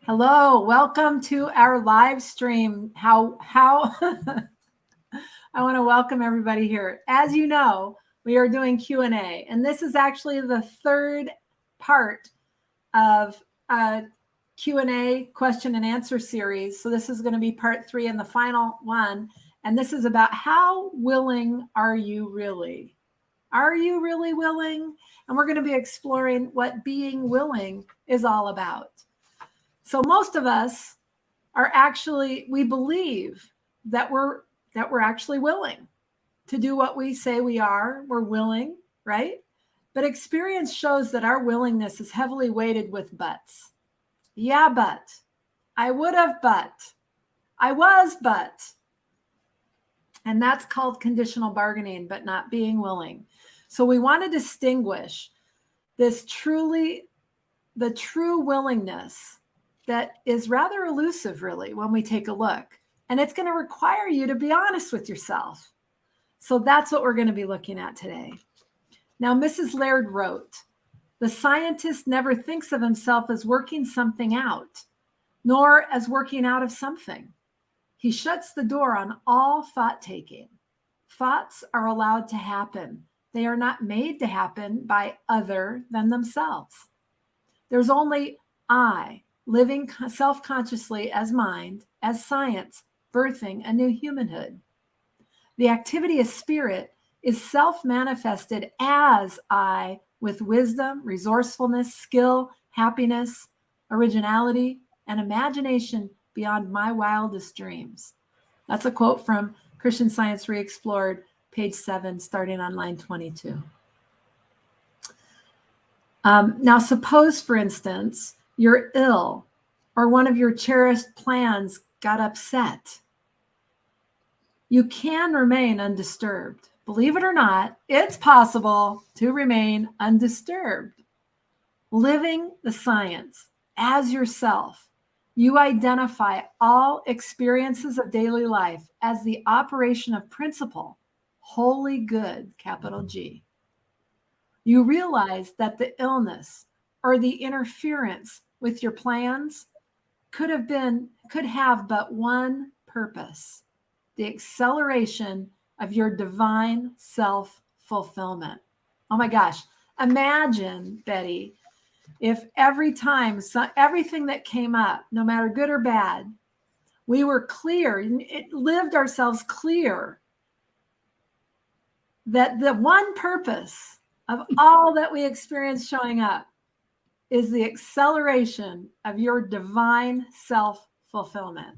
Hello, welcome to our live stream. How I want to welcome everybody here. As you know, we are doing Q&A, and this is actually the third part of a Q&A question and answer series. So this is going to be part 3 and the final one, and this is about how willing are you really? Are you really willing? And we're going to be exploring what being willing is all about. So most of us are actually, we believe that we're actually willing to do what we say we are. We're willing, right? But experience shows that our willingness is heavily weighted with buts. Yeah, but. I would have, but. I was, but. And that's called conditional bargaining, but not being willing. So we want to distinguish the true willingness that is rather elusive, really, when we take a look. And it's going to require you to be honest with yourself. So that's what we're going to be looking at today. Now, Mrs. Laird wrote, "The scientist never thinks of himself as working something out, nor as working out of something. He shuts the door on all thought-taking. Thoughts are allowed to happen. They are not made to happen by other than themselves. There's only I, living self-consciously as mind, as science, birthing a new humanhood. The activity of spirit is self-manifested as I, with wisdom, resourcefulness, skill, happiness, originality, and imagination beyond my wildest dreams." That's a quote from Christian Science Re-Explored, page 7, starting on line 22. Now, suppose, for instance, you're ill or one of your cherished plans got upset. You can remain undisturbed. Believe it or not, it's possible to remain undisturbed. Living the science as yourself, you identify all experiences of daily life as the operation of principle, wholly good, capital G. You realize that the illness or the interference with your plans could have but one purpose: the acceleration of your divine self-fulfillment. Oh my gosh. Imagine, Betty, if every time, everything that came up, no matter good or bad, we were clear, it lived ourselves clear that the one purpose of all that we experience showing up is the acceleration of your divine self-fulfillment.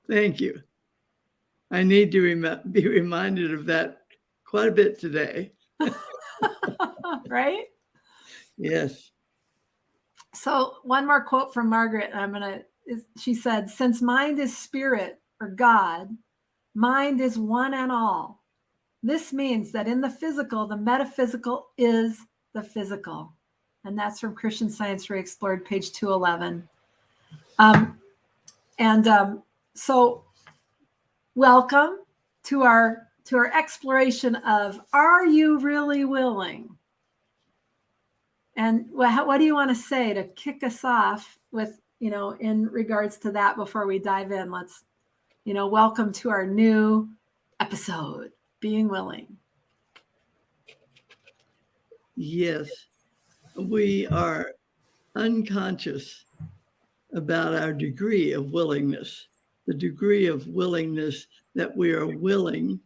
Thank you. I need to be reminded of that quite a bit today. Right? Yes. So one more quote from Margaret. She said, "Since mind is spirit or God, mind is one and all. This means that in the physical, the metaphysical is the physical." And that's from Christian Science Re-Explored, page 211. So welcome to our exploration of, are you really willing? And what do you want to say to kick us off with, in regards to that before we dive in? Let's, welcome to our new episode, Being Willing. Yes, we are unconscious about our degree of willingness, the degree of willingness that we are willing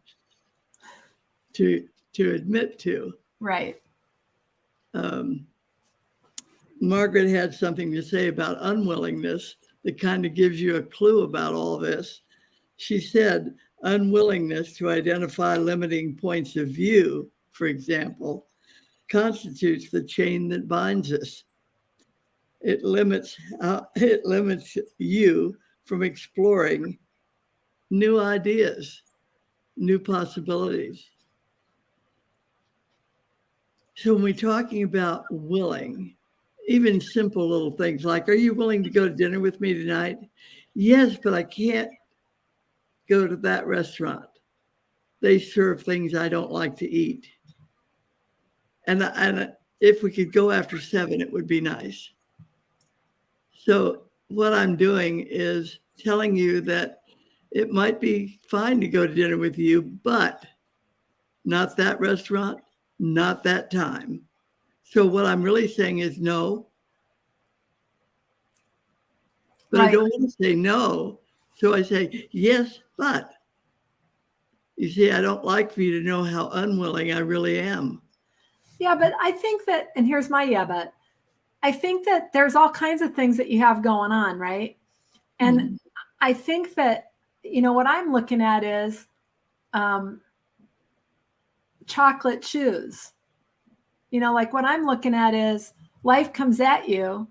to admit to. Right. Margaret had something to say about unwillingness that kind of gives you a clue about all this. She said, unwillingness to identify limiting points of view, for example, constitutes the chain that binds us. It limits you from exploring new ideas, new possibilities. So when we're talking about willing, even simple little things like, are you willing to go to dinner with me tonight? Yes, but I can't go to that restaurant. They serve things I don't like to eat. And if we could go after 7, it would be nice. So what I'm doing is telling you that it might be fine to go to dinner with you, but not that restaurant, not that time. So what I'm really saying is no, but I Right. don't want to say no. So I say yes, but. You see, I don't like for you to know how unwilling I really am. Yeah, but I think that, and here's my yeah, but I think that there's all kinds of things that you have going on, right? And Mm. I think that, what I'm looking at is um, chocolate shoes. Like what I'm looking at is life comes at you,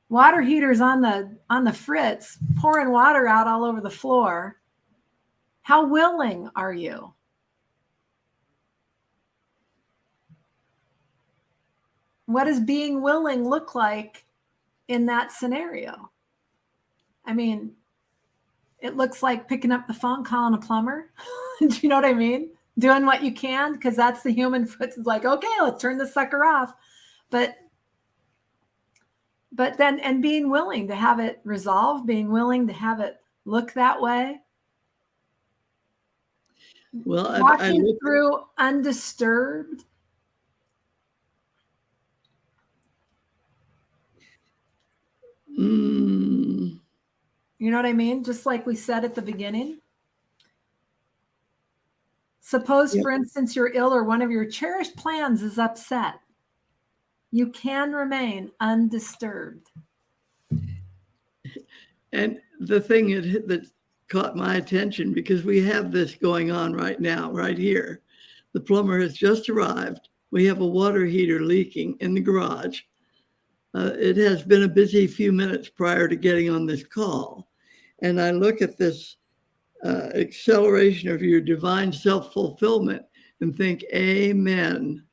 water heaters on the fritz, pouring water out all over the floor. How willing are you? What does being willing look like in that scenario? I mean, it looks like picking up the phone, calling a plumber. Do you know what I mean? Doing what you can, because that's the human foot. It's like, okay, let's turn this sucker off. But then, and being willing to have it resolved, being willing to have it look that way. Well, I Walking look. through undisturbed. Mm, You know what I mean? Just like we said at the beginning. Suppose, yeah. for instance, you're ill or one of your cherished plans is upset. You can remain undisturbed. And the thing that caught my attention, because we have this going on right now, right here. The plumber has just arrived. We have a water heater leaking in the garage. It has been a busy few minutes prior to getting on this call. And I look at this acceleration of your divine self-fulfillment and think, amen.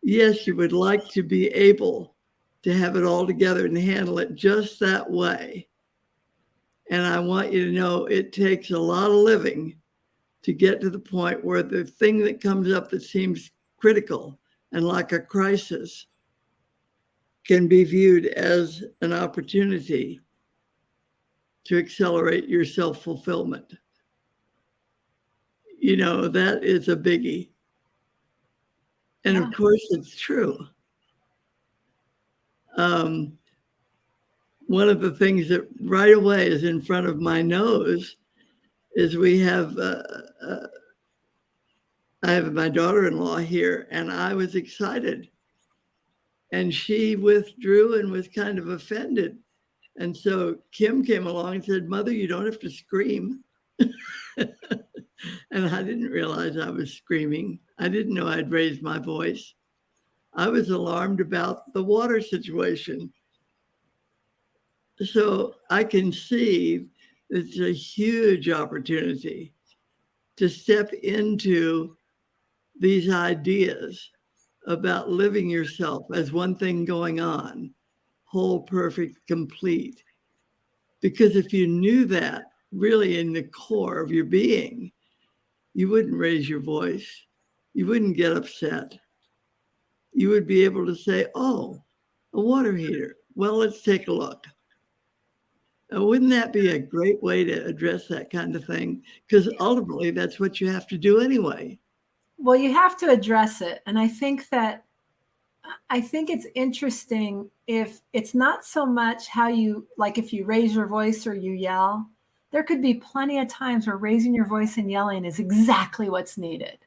Yes, you would like to be able to have it all together and handle it just that way. And I want you to know it takes a lot of living to get to the point where the thing that comes up that seems critical and like a crisis can be viewed as an opportunity to accelerate your self-fulfillment. That is a biggie. And Yeah. of course, it's true. One of the things that right away is in front of my nose is I have my daughter-in-law here, and I was excited. And she withdrew and was kind of offended. And so Kim came along and said, Mother, you don't have to scream. And I didn't realize I was screaming. I didn't know I'd raised my voice. I was alarmed about the water situation. So I can see it's a huge opportunity to step into these ideas about living yourself as one thing going on, whole, perfect, complete. Because if you knew that really in the core of your being, you wouldn't raise your voice. You wouldn't get upset. You would be able to say, oh, a water heater. Well, let's take a look. Wouldn't that be a great way to address that kind of thing? Because ultimately, that's what you have to do anyway. Well, you have to address it. And I think it's interesting if it's not so much how you, like if you raise your voice or you yell. There could be plenty of times where raising your voice and yelling is exactly what's needed.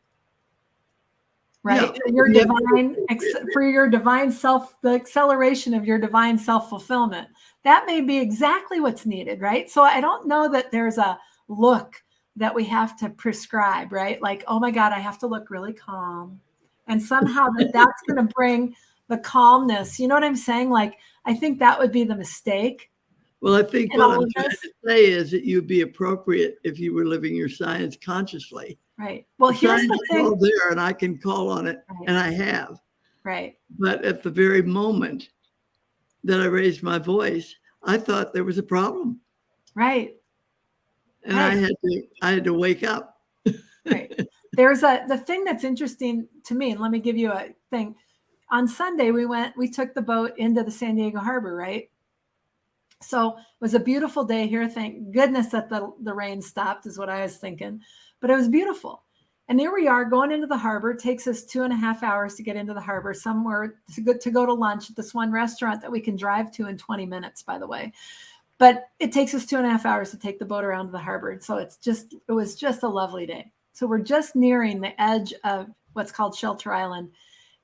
Right? Yeah. Your divine, for your divine self, the acceleration of your divine self-fulfillment. That may be exactly what's needed, right? So I don't know that there's a look that we have to prescribe, right? Like, oh my God, I have to look really calm. And somehow that's going to bring the calmness. You know what I'm saying? Like, I think that would be the mistake. Well, I think in what all I'm of trying this. to say is that you'd be appropriate if you were living your science consciously. Right. Well, The here's science the is all thing. there and I can call on it, Right. and I have. Right. But at the very moment that I raised my voice, I thought there was a problem. Right. And Right. I had to wake up. Right. There's the thing that's interesting to me, and let me give you a thing. On Sunday, we took the boat into the San Diego harbor, right? So it was a beautiful day here. Thank goodness that the rain stopped, is what I was thinking. But it was beautiful. And here we are going into the harbor. It takes us 2.5 hours to get into the harbor, somewhere to go to lunch at this one restaurant that we can drive to in 20 minutes, by the way. But it takes us 2.5 hours to take the boat around to the harbor. And so it was just a lovely day. So we're just nearing the edge of what's called Shelter Island.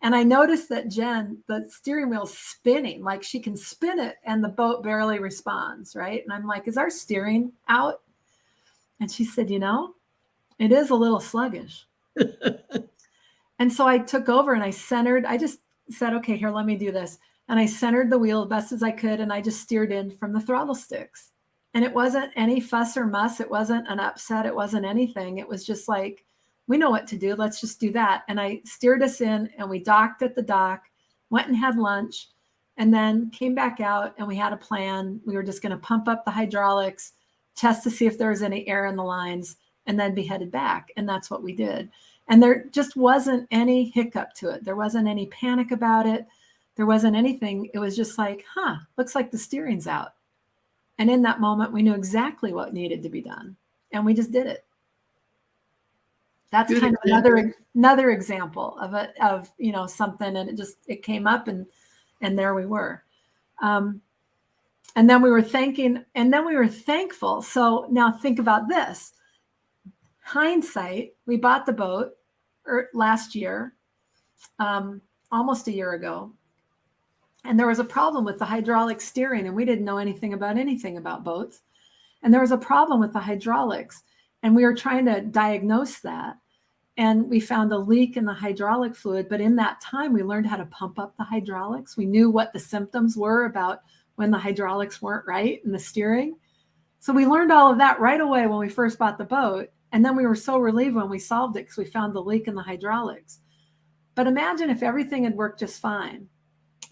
And I noticed that Jen, the steering wheel's spinning, like she can spin it and the boat barely responds, right? And I'm like, is our steering out? And she said, it is a little sluggish. And so I took over and I just said, okay, here, let me do this. And I centered the wheel as best as I could. And I just steered in from the throttle sticks. And it wasn't any fuss or muss. It wasn't an upset. It wasn't anything. It was just like, we know what to do. Let's just do that. And I steered us in and we docked at the dock, went and had lunch, and then came back out and we had a plan. We were just going to pump up the hydraulics, test to see if there was any air in the lines, and then be headed back. And that's what we did. And there just wasn't any hiccup to it. There wasn't any panic about it. There wasn't anything. It was just like, looks like the steering's out. And in that moment, we knew exactly what needed to be done. And we just did it. That's Good kind example. of another example of something, and it came up, and there we were. And then we were thankful. So now think about this. Hindsight, we bought the boat last year, almost a year ago. And there was a problem with the hydraulic steering, and we didn't know anything about boats. And there was a problem with the hydraulics, and we were trying to diagnose that. And we found a leak in the hydraulic fluid. But in that time, we learned how to pump up the hydraulics. We knew what the symptoms were about when the hydraulics weren't right in the steering. So we learned all of that right away when we first bought the boat. And then we were so relieved when we solved it because we found the leak in the hydraulics. But imagine if everything had worked just fine.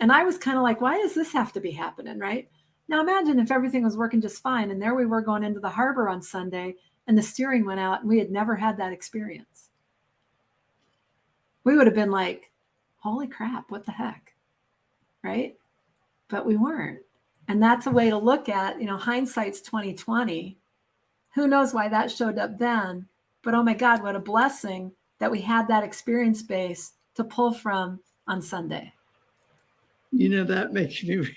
And I was kind of like, why does this have to be happening, right? Now imagine if everything was working just fine, and there we were going into the harbor on Sunday, and the steering went out, and we had never had that experience. We would have been like, holy crap, what the heck, right? But we weren't. And that's a way to look at, hindsight's 2020. Who knows why that showed up then? But oh my God, what a blessing that we had that experience base to pull from on Sunday. That makes me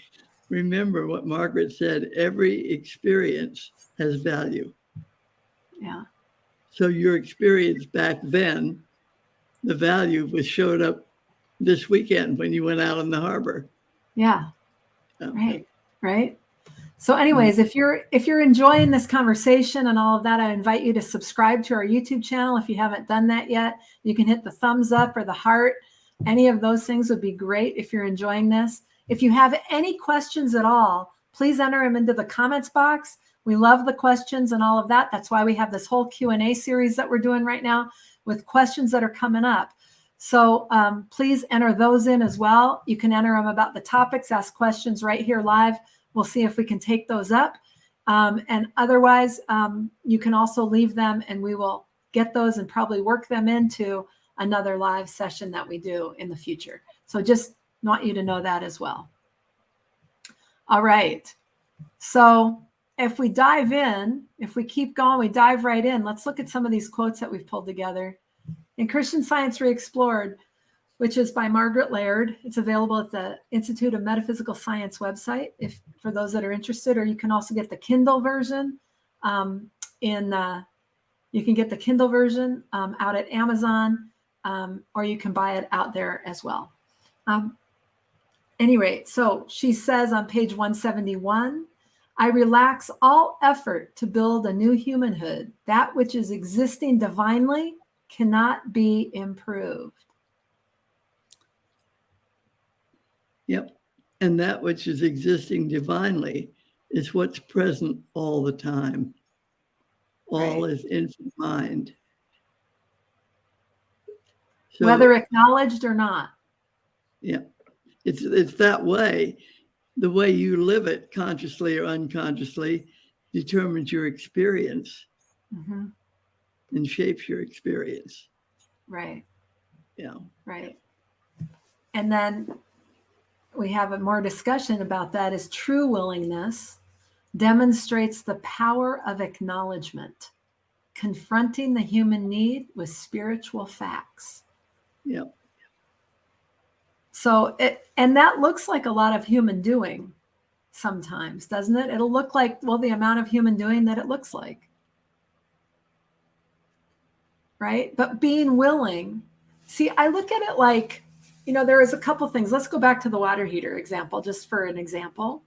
remember what Margaret said. Every experience has value. Yeah. So your experience back then, the value was showed up this weekend when you went out in the harbor. Yeah. Right. So anyways, if you're enjoying this conversation and all of that, I invite you to subscribe to our YouTube channel. If you haven't done that yet, you can hit the thumbs up or the heart. Any of those things would be great if you're enjoying this. If you have any questions at all, please enter them into the comments box. We love the questions and all of that. That's why we have this whole Q&A series that we're doing right now with questions that are coming up. So please enter those in as well. You can enter them about the topics, ask questions right here live. We'll see if we can take those up. And otherwise, you can also leave them and we will get those and probably work them into another live session that we do in the future. So just want you to know that as well. All right. So if we dive in, if we keep going, we dive right in. Let's look at some of these quotes that we've pulled together. In Christian Science Re-Explored, which is by Margaret Laird. It's available at the Institute of Metaphysical Science website, for those that are interested, or you can also get the Kindle version. You can get the Kindle version out at Amazon, or you can buy it out there as well. Anyway, so she says on page 171, I relax all effort to build a new humanhood. That which is existing divinely cannot be improved. Yep. And that which is existing divinely is what's present all the time. All Right. is infinite mind. So, whether acknowledged or not. Yeah. It's that way. The way you live it, consciously or unconsciously, determines your experience and shapes your experience. Right. Yeah. Right. And then we have a more discussion about that is true willingness. demonstrates the power of acknowledgement, confronting the human need with spiritual facts. Yep. So and that looks like a lot of human doing sometimes, doesn't it? It'll look like, well, the amount of human doing that it looks like. Right? But being willing, see, I look at it like, there is a couple things. Let's go back to the water heater example, just for an example.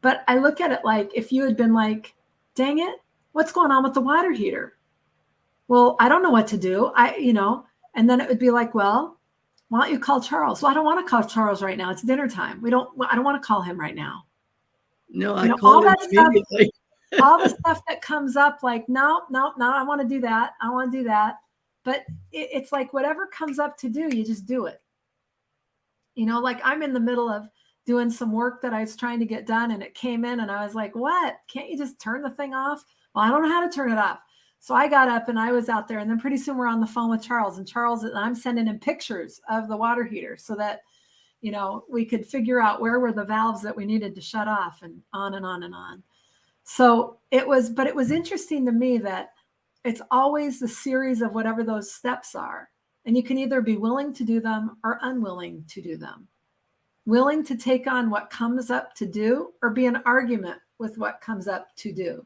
But I look at it like, if you had been like, dang it, what's going on with the water heater? Well, I don't know what to do. And then it would be like, well, why don't you call Charles? Well, I don't want to call Charles right now. It's dinner time. I don't want to call him right now. No, I called him immediately. All the stuff that comes up, like, no, I want to do that. I want to do that. But it's like whatever comes up to do, you just do it. Like I'm in the middle of doing some work that I was trying to get done, and it came in and I was like, what? Can't you just turn the thing off? Well, I don't know how to turn it off. So I got up and I was out there, and then pretty soon we're on the phone with Charles, and I'm sending him pictures of the water heater so that, we could figure out where were the valves that we needed to shut off, and on and on and on. So it was interesting to me that it's always the series of whatever those steps are. And you can either be willing to do them or unwilling to do them. Willing to take on what comes up to do, or be in argument with what comes up to do.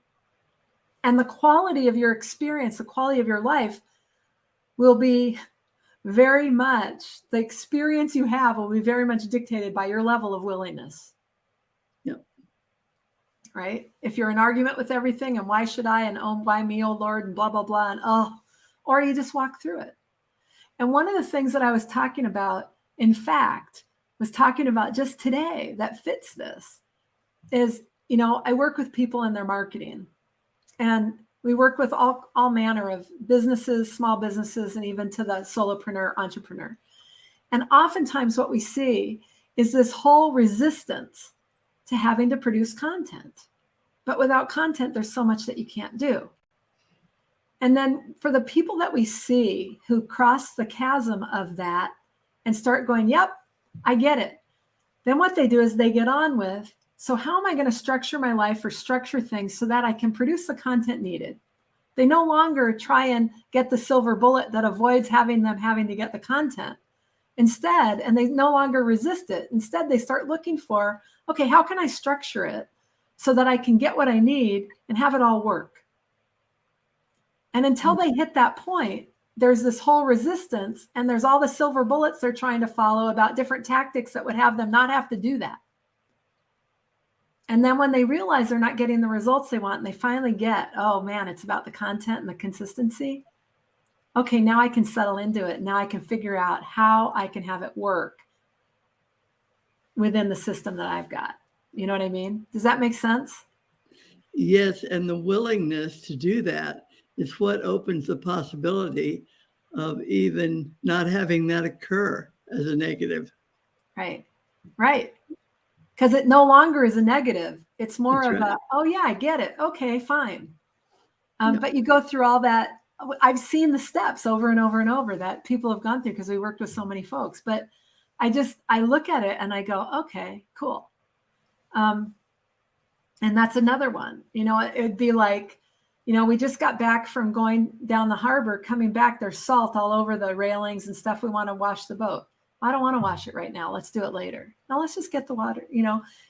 And the quality of your experience, the quality of your life will be very much, the experience you have will be very much dictated by your level of willingness. Yep. Right? If you're in argument with everything, and why should I, and oh, why me, oh Lord, and blah, blah, blah, and or you just walk through it. And one of the things that I was talking about, in fact, was talking about just today that fits this is, I work with people in their marketing, and we work with all manner of businesses, small businesses, and even to the solopreneur, entrepreneur. And oftentimes what we see is this whole resistance to having to produce content. But without content, there's so much that you can't do. And then for the people that we see who cross the chasm of that and start going, yep, I get it. Then what they do is they get on with, so how am I going to structure my life or structure things so that I can produce the content needed? They no longer try and get the silver bullet that avoids having to get the content. Instead, and they no longer resist it. Instead, they start looking for, okay, how can I structure it so that I can get what I need and have it all work? And until they hit that point, there's this whole resistance, and there's all the silver bullets they're trying to follow about different tactics that would have them not have to do that. And then when they realize they're not getting the results they want, and they finally get, oh man, it's about the content and the consistency. Okay, now I can settle into it. Now I can figure out how I can have it work within the system that I've got. You know what I mean? Does that make sense? Yes, and the willingness to do that is what opens the possibility of even not having that occur as a negative. Right. Because it no longer is a negative. It's more That's of right. oh yeah, I get it. Okay, fine. But you go through all that. I've seen the steps over and over and over that people have gone through because we worked with so many folks. But I look at it and I go, okay, cool. And that's another one. It'd be like, we just got back from going down the harbor, coming back, there's salt all over the railings and stuff. We want to wash the boat. I don't want to wash it right now. Let's do it later. Now let's just get the water.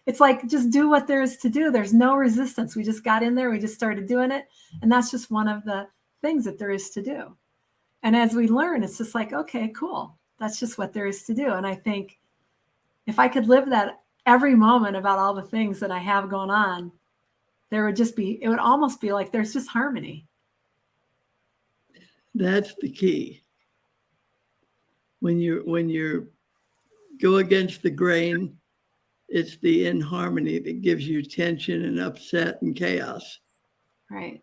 It's like, just do what there is to do. There's no resistance. We just got in there. We just started doing it. And that's just one of the things that there is to do. And as we learn, it's just like, okay, cool. That's just what there is to do. And I think if I could live that every moment about all the things that I have going on, it would almost be like there's just harmony. That's the key. When you go against the grain, it's the inharmony that gives you tension and upset and chaos. Right.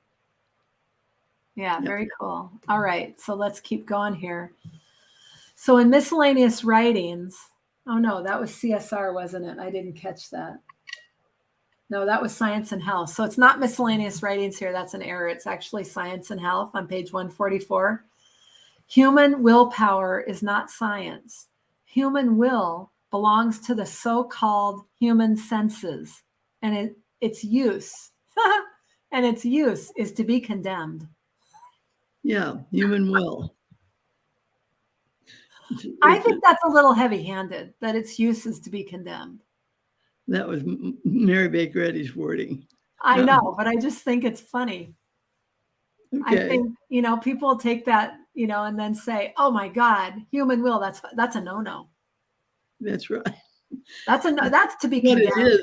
Yeah, very cool. All right, so let's keep going here. So in miscellaneous writings, oh no, that was CSR, wasn't it? I didn't catch that. No, that was Science and Health. So it's not miscellaneous writings here. That's an error. It's actually Science and Health on page 144. Human willpower is not science. Human will belongs to the so-called human senses and its use And its use is to be condemned. Yeah, human will. I think that's a little heavy-handed, that its use is to be condemned. That was Mary Baker Eddy's wording. I know, but I just think it's funny. I Okay. think, people take that, and then say, oh my God, human will, that's a no-no. That's right. That's to be What condemned.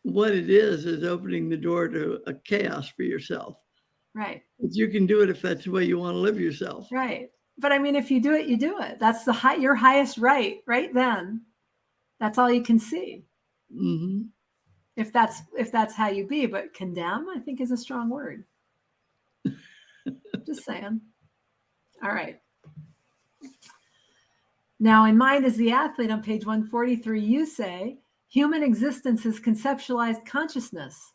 What it is opening the door to a chaos for yourself. Right. But you can do it if that's the way you want to live yourself. Right. But I mean, if you do it, you do it. That's your highest right then. That's all you can see. Mm-hmm. If that's how you be, but condemn, I think, is a strong word. Just saying. All right. Now, in Mind as the Athlete on page 143, you say, human existence is conceptualized consciousness,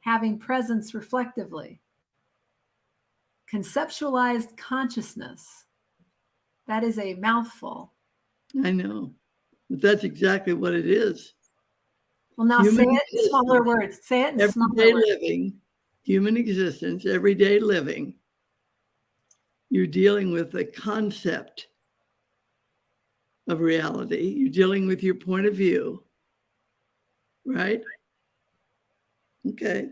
having presence reflectively. Conceptualized consciousness. That is a mouthful. I know, but that's exactly what it is. Well, now say it in smaller words. Say it in smaller words. Everyday living, human existence, everyday living. You're dealing with a concept of reality. You're dealing with your point of view, right? Okay.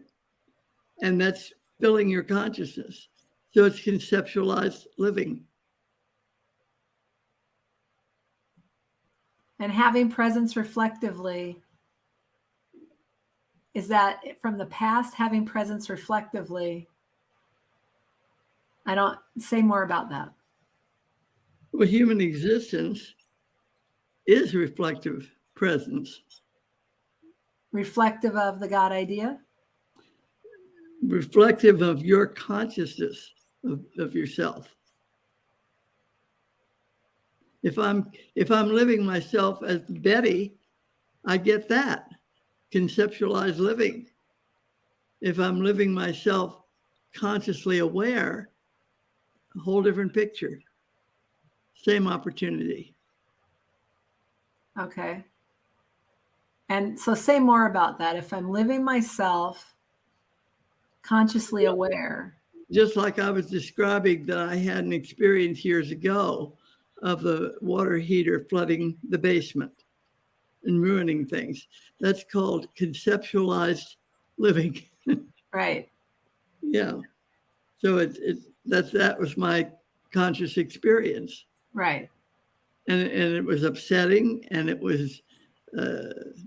And that's filling your consciousness. So it's conceptualized living. And having presence reflectively, is that from the past, having presence reflectively? I don't say more about that. Well, human existence is reflective presence. Reflective of the God idea? Reflective of your consciousness of yourself. If I'm living myself as Betty, I get that conceptualized living. If I'm living myself consciously aware, a whole different picture. Same opportunity. Okay. And so say more about that. If I'm living myself consciously aware. Just like I was describing that I had an experience years ago of the water heater flooding the basement and ruining things. That's called conceptualized living. Right. Yeah. So that was my conscious experience. Right. And it was upsetting and it was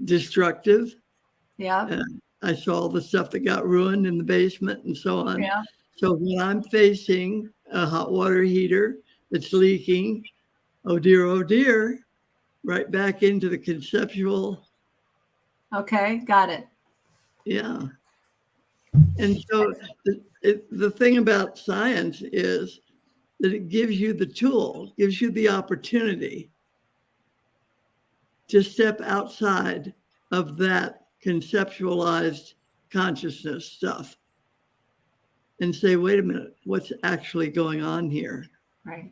destructive. Yeah. I saw the stuff that got ruined in the basement and so on. Yeah. So when I'm facing a hot water heater that's leaking, oh dear, right back into the conceptual. Okay, got it. Yeah. And so the thing about science is that it gives you the tool, gives you the opportunity to step outside of that conceptualized consciousness stuff and say, wait a minute, what's actually going on here? Right.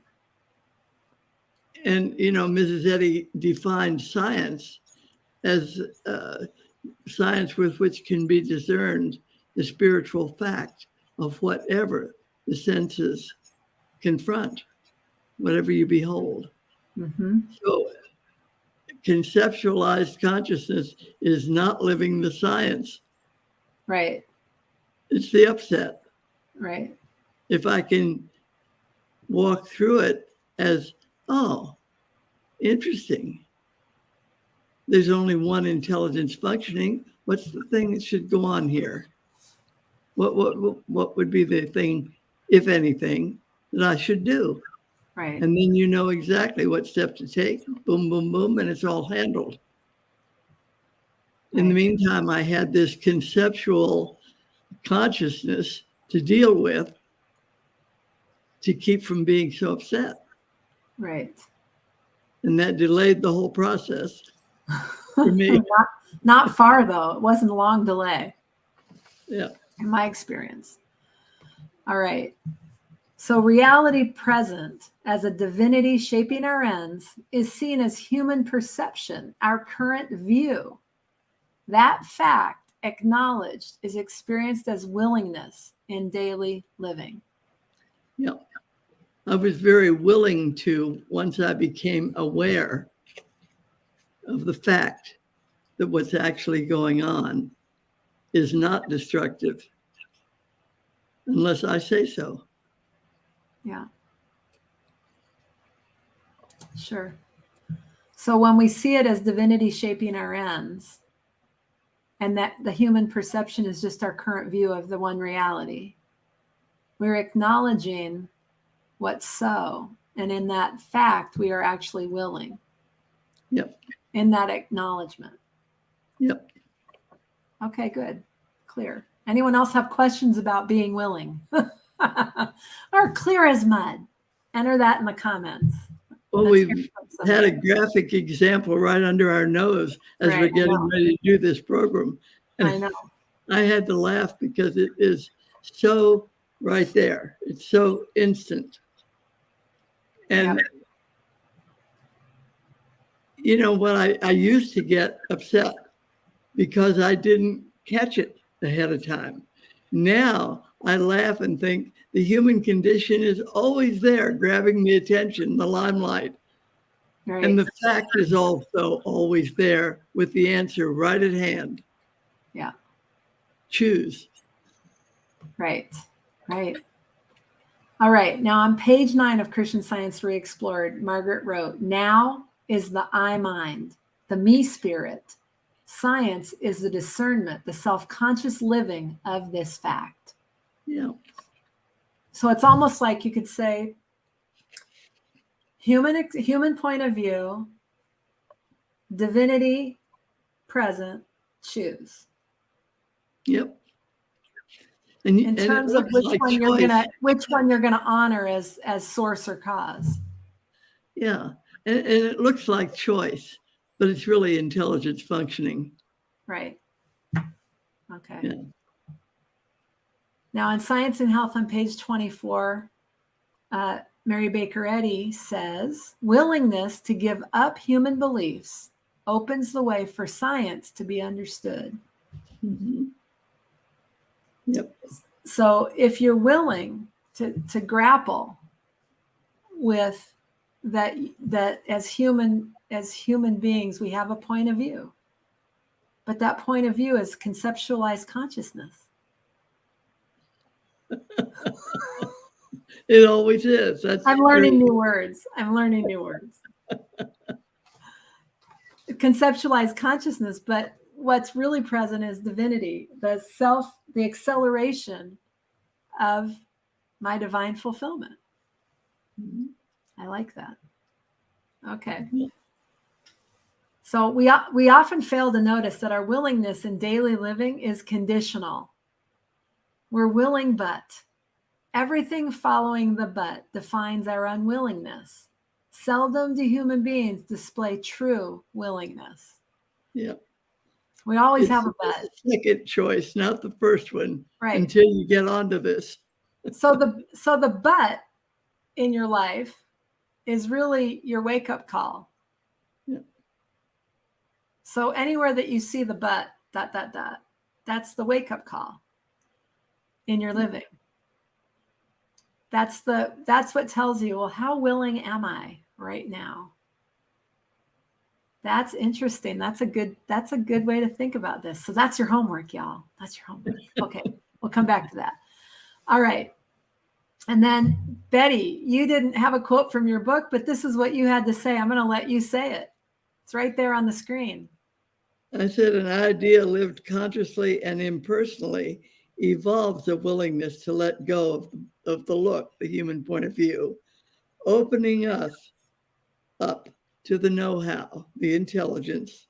And, Mrs. Eddy defined science as science with which can be discerned the spiritual fact of whatever the senses confront, whatever you behold. Mm-hmm. So conceptualized consciousness is not living the science. Right. It's the upset. Right. If I can walk through it as, oh, interesting. There's only one intelligence functioning. What's the thing that should go on here? What would be the thing, if anything, that I should do? Right. And then you know exactly what step to take. Boom, boom, boom, and it's all handled. In the meantime, I had this conceptual consciousness to deal with to keep from being so upset. Right. And that delayed the whole process for me. Not far, though. It wasn't a long delay. Yeah. In my experience. All right. So reality present as a divinity shaping our ends is seen as human perception, our current view. That fact acknowledged is experienced as willingness in daily living. Yeah. I was very willing to, once I became aware of the fact that what's actually going on is not destructive unless I say so. Yeah. Sure. So when we see it as divinity shaping our ends, and that the human perception is just our current view of the one reality, we're acknowledging what's so. And in that fact, we are actually willing. Yep. In that acknowledgement. Yep. Okay, good. Clear. Anyone else have questions about being willing? Or clear as mud? Enter that in the comments. Well, we've had a graphic example right under our nose as we're getting ready to do this program. And I know. I had to laugh because it is so right there. It's so instant. And, you know, when I used to get upset because I didn't catch it ahead of time. Now I laugh and think the human condition is always there, grabbing the attention, the limelight. Right. And the fact is also always there with the answer right at hand. Yeah. Choose. Right. Right. All right. Now on page 9 of Christian Science Re-Explored, Margaret wrote, now is the I mind, the me spirit. Science is the discernment, the self-conscious living of this fact. Yeah. So it's almost like you could say, human point of view, divinity present, choose. Yep. In terms of which one you're gonna honor as source or cause. Yeah, and it looks like choice, but it's really intelligence functioning. Right. Okay. Yeah. Now in Science and Health on page 24, Mary Baker Eddy says, willingness to give up human beliefs opens the way for science to be understood. Mm-hmm. Yep. So if you're willing to grapple with that as human beings, we have a point of view, but that point of view is conceptualized consciousness. It always is. I'm learning new words. Conceptualized consciousness, but what's really present is divinity, the acceleration of my divine fulfillment. Mm-hmm. I like that. Okay. Mm-hmm. So we often fail to notice that our willingness in daily living is conditional. We're willing, but everything following the but defines our unwillingness. Seldom do human beings display true willingness. Yeah. We always have a but. Second choice, not the first one. Right. Until you get onto this. So the but in your life is really your wake-up call. Yeah. So anywhere that you see the but, ... that's the wake-up call in your living. That's what tells you, well, how willing am I right now? That's interesting. That's a good way to think about this. So that's your homework, y'all. That's your homework. Okay, we'll come back to that. All right. And then Betty, you didn't have a quote from your book, but this is what you had to say. I'm going to let you say it. It's right there on the screen. I said an idea lived consciously and impersonally evolves a willingness to let go of the look, the human point of view, opening us up to the know-how, the intelligence.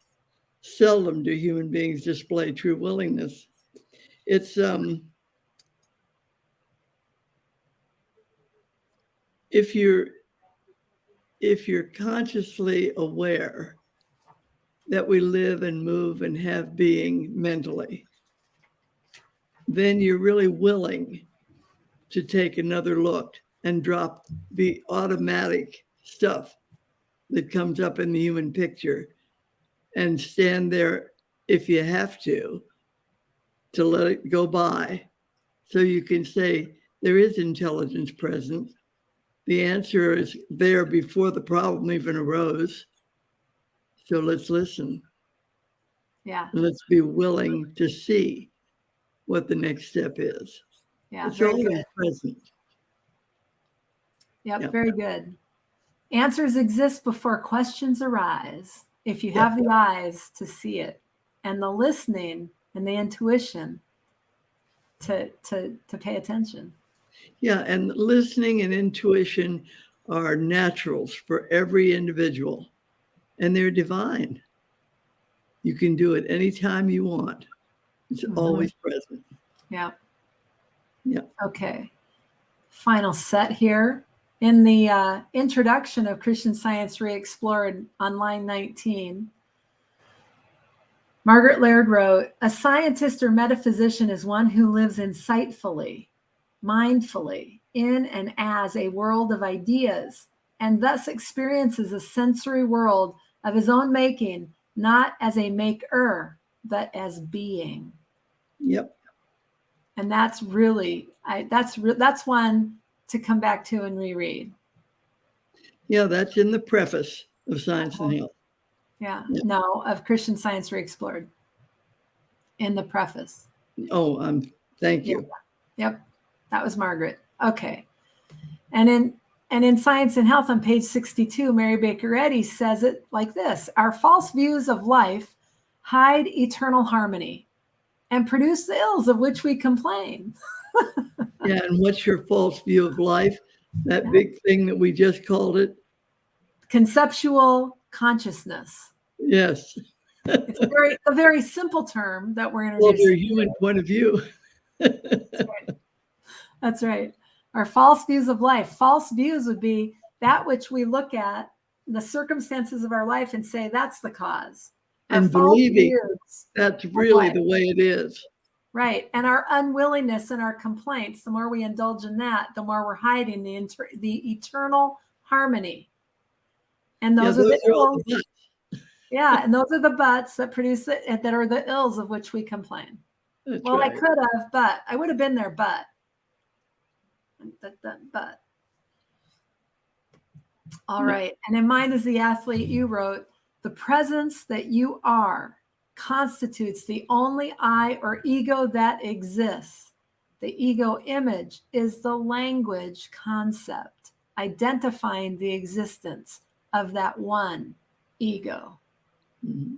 Seldom do human beings display true willingness. It's if you're consciously aware that we live and move and have being mentally, then you're really willing to take another look and drop the automatic stuff that comes up in the human picture and stand there if you have to to let it go by. So you can say, there is intelligence present. The answer is there before the problem even arose. So let's listen. Yeah. And let's be willing to see what the next step is. Yeah. It's Very always good. present. Yep. Very good. Answers exist before questions arise. If you have the eyes to see it, and the listening and the intuition to pay attention. Yeah, and listening and intuition are naturals for every individual, and they're divine. You can do it anytime you want. It's always present. Yeah. Yeah. Okay. Final set here. In the introduction of Christian Science Re-Explored on line 19, Margaret Laird wrote, "A scientist or metaphysician is one who lives insightfully, mindfully, in and as a world of ideas, and thus experiences a sensory world of his own making, not as a maker, but as being." Yep. And that's really, that's one to come back to and reread. Yeah, that's in the preface of Science and Health. Yeah. No, of Christian Science Re-Explored. In the preface. Oh, thank you. Yep. That was Margaret. Okay. And in Science and Health on page 62, Mary Baker Eddy says it like this: "Our false views of life hide eternal harmony and produce the ills of which we complain." Yeah, and what's your false view of life? That big thing that we just called it? Conceptual consciousness. Yes. It's a very simple term that we're Well, introducing. their human point of view. That's right. Our false views of life. False views would be that which we look at, the circumstances of our life, and say that's the cause. And believing that's really the way it is. Right. And our unwillingness and our complaints, the more we indulge in that, the more we're hiding the eternal harmony. And those are the ills. Yeah, and those are the buts that produce it, that are the ills of which we complain. That's well, right. I could have, but I would have been there, but. All right. And in Mind is the Athlete, you wrote, "The presence that you are constitutes the only I or ego that exists. The ego image is the language concept, identifying the existence of that one ego." Mm-hmm.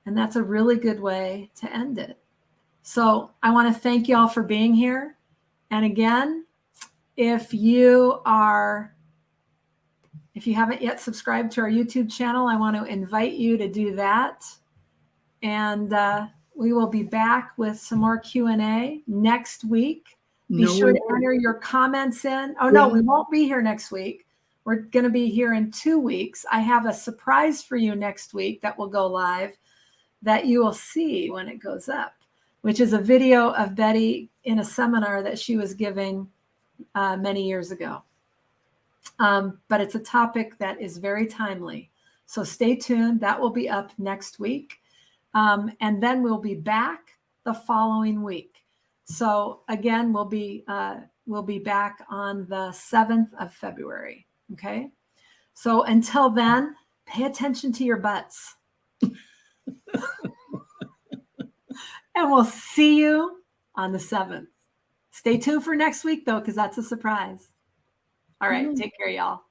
And that's a really good way to end it. So I want to thank you all for being here. And again, if you haven't yet subscribed to our YouTube channel, I want to invite you to do that. And we will be back with some more Q&A next week. Be sure to enter your comments in. Oh, no, we won't be here next week. We're going to be here in 2 weeks. I have a surprise for you next week that will go live that you will see when it goes up, which is a video of Betty in a seminar that she was giving many years ago. But it's a topic that is very timely. So stay tuned. That will be up next week. And then we'll be back the following week. So again, we'll be back on the 7th of February. Okay. So until then, pay attention to your butts. And we'll see you on the 7th. Stay tuned for next week, though, because that's a surprise. All right. Take care, y'all.